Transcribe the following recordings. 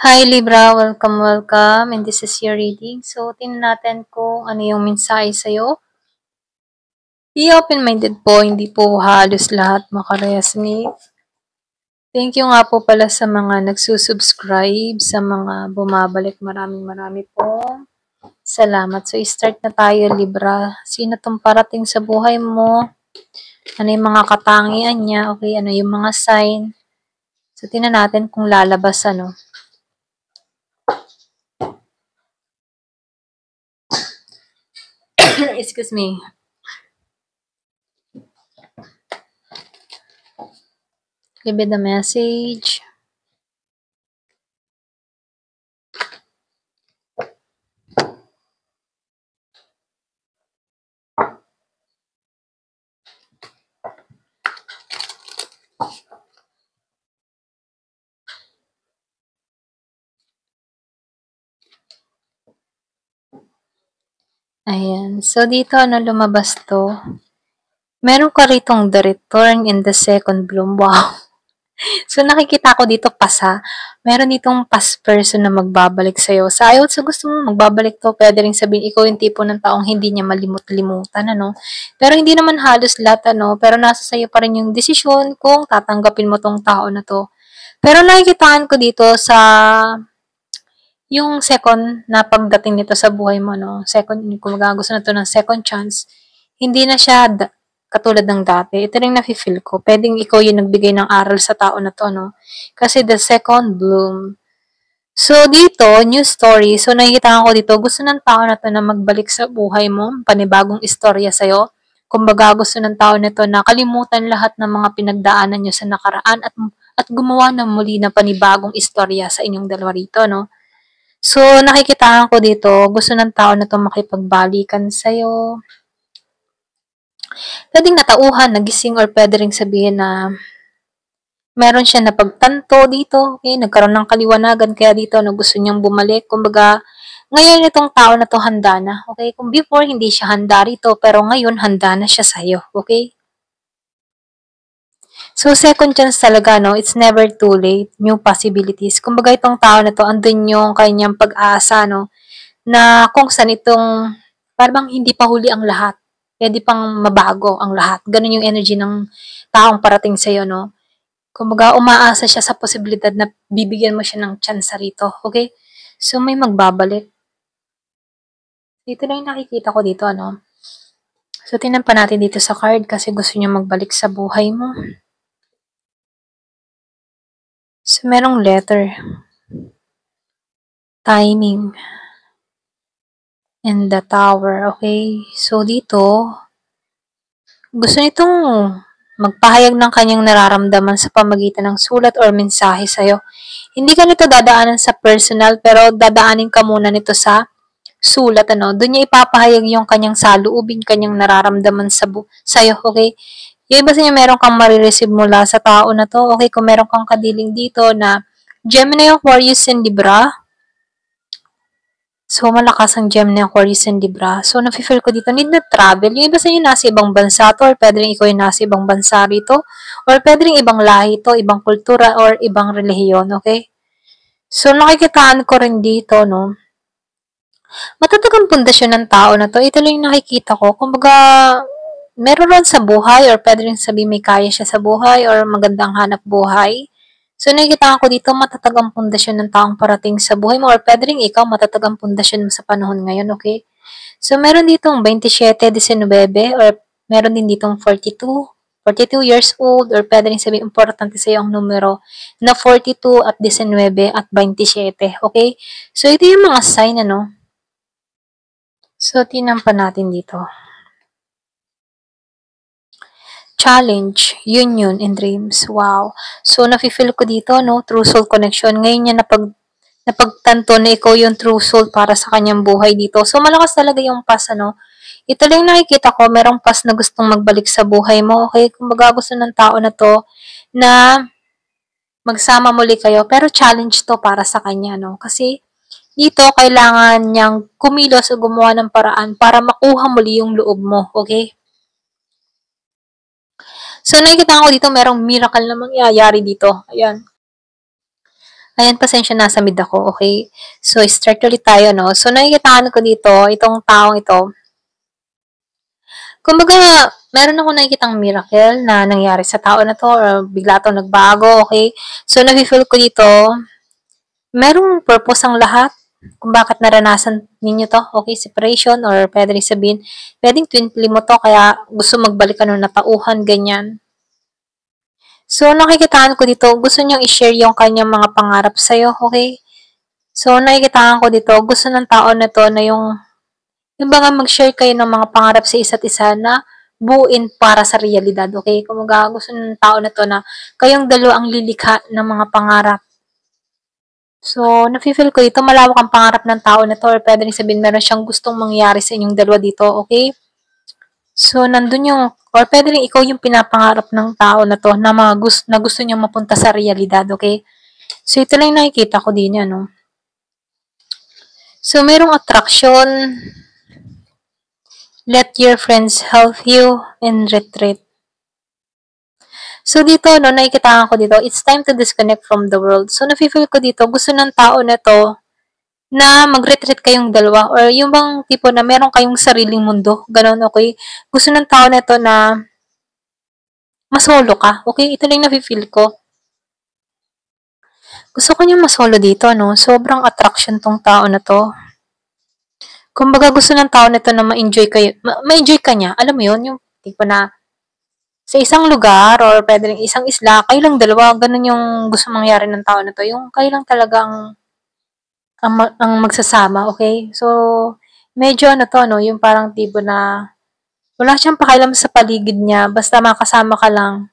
Hi Libra, welcome, and this is your reading. So, tingnan natin kung ano yung mensahe sa'yo. Be open-minded po, hindi po halos lahat makaresonate. Thank you nga po pala sa mga nagsusubscribe, sa mga bumabalik. Maraming po. Salamat. So, start na tayo Libra. Sino tong parating sa buhay mo? Ano yung mga katangian niya? Okay, ano yung mga sign? So, tingnan natin kung lalabas ano. Excuse me. Give me the message. Ayan. So, dito, ano lumabas to? Meron ka ritong the return in the second bloom. Wow. So, nakikita ko dito pasa. Meron ditong past person na magbabalik sa'yo. Sa gusto mo magbabalik to, pwede rin sabihin, ikaw yung tipo ng taong hindi niya malimut-limutan, ano? Pero hindi naman halos lahat, ano? Pero nasa sa'yo pa rin yung desisyon kung tatanggapin mo tong tao na to. Pero nakikitaan ko dito sa yung second na pagdating nito sa buhay mo, no? Second, kung gusto na to ng second chance, hindi na siya katulad ng dati. Ito rin nafe-feel ko. Pwedeng ikaw yung nagbigay ng aral sa tao na to, no? Kasi the second bloom. So, dito, new story. So, nakikita ko dito, gusto ng tao na to na magbalik sa buhay mo, panibagong istorya sa'yo. Kumbaga, gusto ng tao na to na kalimutan lahat ng mga pinagdaanan nyo sa nakaraan at gumawa ng muli na panibagong istorya sa inyong dalawa rito, no? So, nakikitaan ko dito, gusto ng tao na to makipagbalikan sa'yo. Pwedeng natauhan, nagising, or pwede rin sabihin na meron siya napagtanto dito, okay? Nagkaroon ng kaliwanagan, kaya dito na gusto niyang bumalik. Kumbaga, ngayon itong tao na to handa na, okay? Kung before hindi siya handa rito, pero ngayon handa na siya sa'yo, okay? So, second chance talaga, no? It's never too late. New possibilities. Kumbaga, itong tao na to, andun yung kanyang pag-asa, no? Na kung saan itong parang hindi pa huli ang lahat. Pwede pang mabago ang lahat. Ganun yung energy ng taong parating sa'yo, no? Kumbaga, umaasa siya sa posibilidad na bibigyan mo siya ng chance rito. Okay? So, may magbabalik. Dito na yung nakikita ko dito, ano? So, tingnan pa natin dito sa card kasi gusto niya magbalik sa buhay mo. So, merong letter. Timing. And the tower. Okay? So, dito, gusto nitong magpahayag ng kanyang nararamdaman sa pamagitan ng sulat or mensahe sa'yo. Hindi ka nito dadaanan sa personal, pero dadaanin ka muna nito sa sulat, ano. Doon niya ipapahayag yung kanyang saluubin, kanyang nararamdaman sa'yo, okay? Yung iba sa niya, meron kang marireceive mula sa tao na to, okay? Kung meron kang kadiling dito na Gemini, Aquarius, and Libra, so, malakas ang Gemini, Aquarius, and Libra. So, nafe-feel ko dito, need na travel. Yung iba sa inyo nasa ibang bansa to, or pwede rin ikaw yung nasa ibang bansa rito, or pwede rin ibang lahi to, ibang kultura, or ibang relihiyon, okay? So, nakikitaan ko rin dito, no? Matatag ang pundasyon ng tao na to. Ito lang yung nakikita ko. Kumbaga, meron rin sa buhay, or pwede rin sabihin may kaya siya sa buhay, or magandang hanap buhay. So, nakikita ko dito, matatag ang pundasyon ng taong parating sa buhay mo, or pwede rin ikaw, matatag ang pundasyon mo sa panahon ngayon, okay? So, meron ditong 27, 19, or meron din ditong 42 years old, or pwede rin sabihin, importante sa iyo ang numero na 42 at 19 at 27, okay? So, ito yung mga sign, ano? So, tinan pa natin dito. Challenge, union, and dreams. Wow. So, nafe-feel ko dito, no? True soul connection. Ngayon niya napagtanto na ikaw yung true soul para sa kanyang buhay dito. So, malakas talaga yung past, ano? Ito lang nakikita ko, merong past na gustong magbalik sa buhay mo. Okay? Kumbaga, gusto ng tao na to na magsama muli kayo. Pero challenge to para sa kanya, no? Kasi, dito, kailangan niyang kumilos o gumawa ng paraan para makuha muli yung loob mo. Okay? So, nakikita ko dito, merong miracle na mangyayari dito. Ayan. Ayan, pasensya na, sa mid ako, okay? So, start ulit tayo, no? So, nakikitaan ko dito, itong taong ito, kumbaga, meron ako nakikitang miracle na nangyari sa tao na to or bigla to nagbago, okay? So, nafe-feel ko dito, merong purpose ang lahat kung bakit naranasan ninyo to, okay? Separation or pwede rin sabihin, pwedeng twin flame mo to kaya gusto magbalik ka ng natauhan, ganyan. So, nakikitaan ko dito, gusto niyang i-share yung kanyang mga pangarap sa'yo, okay? So, nakikitaan ko dito, gusto ng tao na to na yung mga mag-share kayo ng mga pangarap sa isa't isa na buuin para sa realidad, okay? Kumaga, gusto ng tao na to na kayong dalawa ang lilikha ng mga pangarap. So, nafe-feel ko dito, malawak ang pangarap ng tao na to or pwede rin sabihin meron siyang gustong mangyari sa inyong dalawa dito, okay? So, nandun yung, or pwede rin ikaw yung pinapangarap ng tao na to na, na gusto niyang mapunta sa realidad, okay? So, ito lang nakikita ko din yan, no? So, merong attraction. Let your friends help you and retreat. So, dito, no, nakikita ko dito, it's time to disconnect from the world. So, nafe-feel ko dito, gusto ng tao na to na mag-retreat kayong dalawa or yung bang tipo na meron kayong sariling mundo. Ganon, okay? Gusto ng tao na to na masolo ka. Okay? Ito lang nafe-feel ko. Gusto ko niyang masolo dito, no? Sobrang attraction tong tao na to. Kumbaga, gusto ng tao na to na ma-enjoy kayo. Ma-enjoy ka niya. Alam mo yun? Yung tipo na sa isang lugar or pwede rin isang isla, kayo lang dalawa, ganun yung gusto mangyari ng tao na to. Yung kayo lang talaga ang magsasama, okay? So, medyo ano to, no, yung parang tipo na wala siyang pakialam sa paligid niya, basta makasama ka lang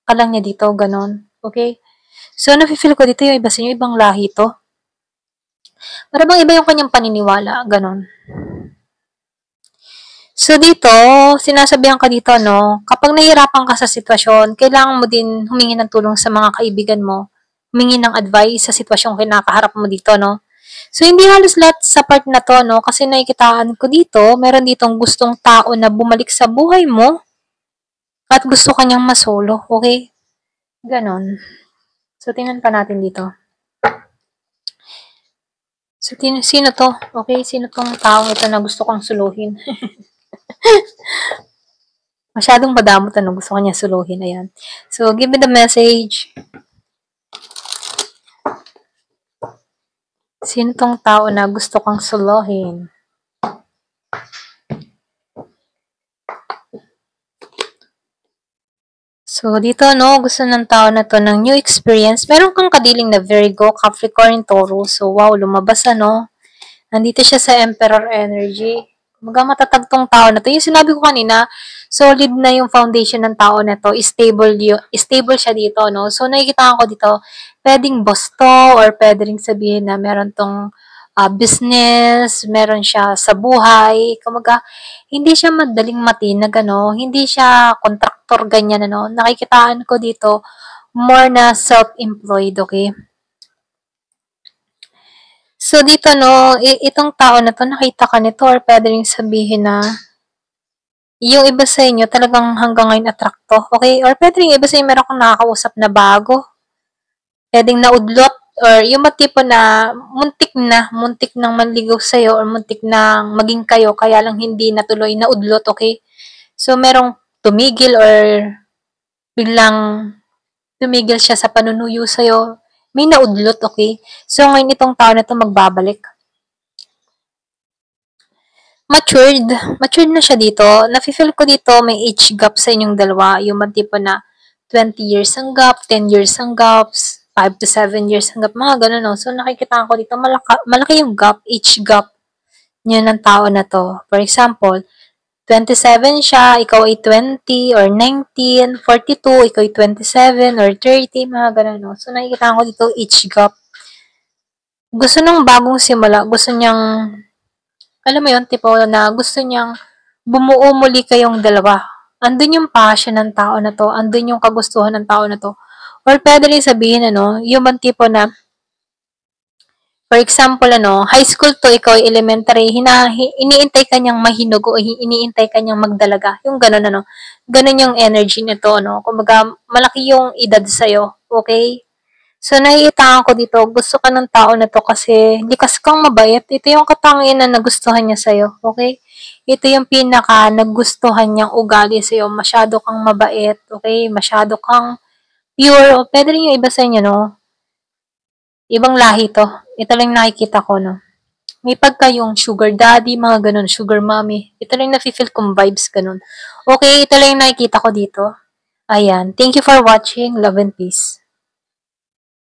niya dito, ganun, okay? So, nafe-feel ko dito yung iba sa inyo, ibang lahi to. Para bang iba yung kanyang paniniwala, ganun. So, dito, sinasabihan ka dito, no, kapag nahihirapan ka sa sitwasyon, kailangan mo din humingi ng tulong sa mga kaibigan mo, humingi ng advice sa sitwasyong kinakaharap mo dito, no. So, hindi halos lahat sa part na to, no, kasi nakikitaan ko dito, meron ditong gustong tao na bumalik sa buhay mo at gusto kanyang masolo, okay? Ganon. So, tingnan pa natin dito. So, sino to? Okay, sino tong taong ito na gusto kong suluhin? Masyadong madamot ano, gusto ko niya suluhin. Ayan. So, give me the message. Sino tong tao na gusto kang suluhin? So, dito, no, gusto ng tao na to ng new experience. Meron kang kadiling na Virgo, Capricorn, Taurus. So, wow, lumabas, ano. Nandito siya sa Emperor Energy. Kumbaga matatag tong tao na to. Yung sinabi ko kanina, solid na yung foundation ng tao na to. Stable siya dito, no? So, nakikita ko dito, pwedeng boss to or pwede rin sabihin na meron tong business, meron siya sa buhay. Kumaga, hindi siya madaling matinag, ano? Hindi siya kontraktor, ganyan, ano? Nakikitaan ko dito, more na self-employed, okay? So, dito, no, itong tao na to, nakita ka nito or pwede rin sabihin na yung iba sa inyo talagang hanggang ngayon atrakto, okay? Or pwede rin iba sa inyo meron kang nakakausap na bago. Pwedeng naudlot or yung tipo na muntik nang manligaw sa'yo or muntik nang maging kayo kaya lang hindi natuloy naudlot, okay? So, merong tumigil or biglang tumigil siya sa panunuyo sa'yo. May naudlot, okay? So, ngayon itong tao na to magbabalik. Matured na siya dito. Nafe-feel ko dito may age gap sa inyong dalawa. Yung tipo na 20 years ang gap, 10 years ang gaps, 5 to 7 years ang gap, mga ganun, no? So, nakikita ko dito, malaki yung gap, age gap niya ng tao na to. For example, 27 siya, ikaw ay 20 or 19, 42, ikaw ay 27 or 30, mga ganun, no? So, nakikita ko dito, age gap. Gusto ng bagong simula, gusto niyang alam mo yun, tipo na gusto niyang bumuo muli kayong dalawa. Andun yung passion ng tao na to, andun yung kagustuhan ng tao na to. Or pwede rin sabihin, ano, yung bang tipo na, for example, ano, high school to, ikaw ay elementary, iniintay ka niyang mahinog o iniintay ka niyang magdalaga. Yung ganun, ano. Ganun yung energy nito, ano. Kumbaga, malaki yung edad sa'yo, okay? So, naiitangan ko dito, gusto ka ng tao na 'to kasi likas kang mabait. Ito yung katangian na nagustuhan niya sa'yo, okay? Ito yung pinaka nagustuhan niyang ugali sa'yo, masyado kang mabait, okay? Masyado kang pure o puwede rin yung iba sa inyo 'no, ibang lahi 'to. Ito lang nakikita ko 'no. May pagka yung sugar daddy, mga gano'n, sugar mommy. Ito lang yung nafi-feel kong vibes, gano'n. Okay, ito lang yung nakikita ko dito. Ayan. Thank you for watching. Love and peace.